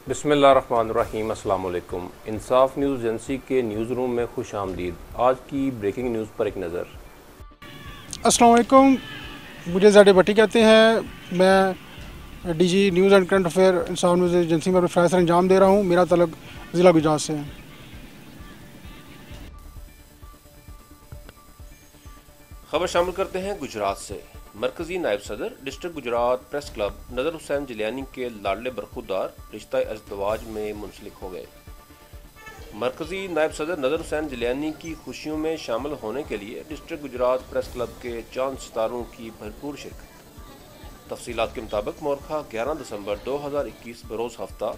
बिस्मिल्लाहिर्रहमानिर्रहीम। अस्सलाम वालेकुम। इंसाफ न्यूज़ एजेंसी के न्यूज़ रूम में खुश आमदीद। आज की ब्रेकिंग न्यूज़ पर एक नज़र। अस्सलाम वालेकुम। मुझे ज़ाडे भट्टी कहते हैं। मैं DG news and current affair Insaf news agency में फ़ैसला अंजाम दे रहा हूँ। मेरा तल्लुक़ ज़िला गुजरात से है। खबर शामिल करते हैं गुजरात से। मरकजी नायब सदर डिस्ट्रिक्ट गुजरात प्रेस क्लब नज़र हुसैन जिलानी के लाडले बरखुरदार रिश्ता अज़दवाज में मुंसलिक हो गए। मरकजी नायब सदर नज़र हुसैन जिलानी की खुशियों में शामिल होने के लिए डिस्ट्रिक्ट गुजरात प्रेस क्लब के चांद सितारों की भरपूर शिरकत। तफसीलात के मुताबिक मोरखा 11 दिसंबर 2021 बरोज़ हफ्ता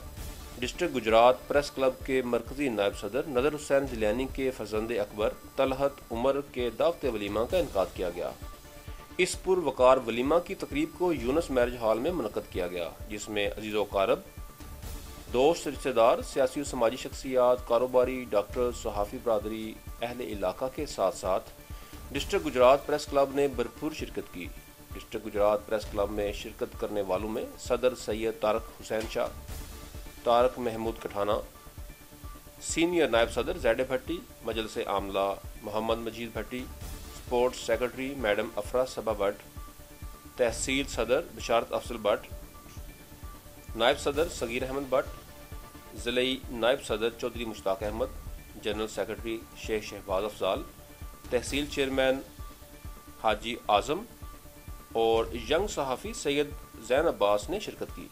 डिस्ट्रिक्ट गुजरात प्रेस क्लब के मरकजी नायब सदर नज़र हुसैन जिलानी के फर्जंद अकबर तलहत उमर के दावत वलीमा का इनकाद किया गया। इस पुरवकार वलीमा की तकरीब को यूनस मैरिज हॉल में मुनक़द किया गया, जिसमें अजीज़ो कारब, दोस्त, रिश्तेदार, सियासी और समाजी शख्सियात, कारोबारी, डॉक्टर, सहाफ़ी बरादरी, अहले इलाका के साथ साथ डिस्ट्रिक्ट गुजरात प्रेस क्लब ने भरपूर शिरकत की। डिस्ट्रिक्ट गुजरात प्रेस क्लब में शिरकत करने वालों में सदर सैयद तारक हुसैन शाह, तारक महमूद कठाना, सीनियर नायब सदर ज़ैड भट्टी, मजलिस आमला मोहम्मद मजीद भट्टी, स्पोर्ट्स सेक्रेटरी मैडम अफरा सबा भट्ट, तहसील सदर बिशारत अफसल भट्ट, नायब सदर सगीर अहमद भट्ट, ज़िलई नायब सदर चौधरी मुश्ताक अहमद, जनरल सेक्रेटरी शेख शहबाज अफजाल, तहसील चेयरमैन हाजी आज़म और यंग सहाफ़ी सैयद ज़ैन अब्बास ने शिरकत की।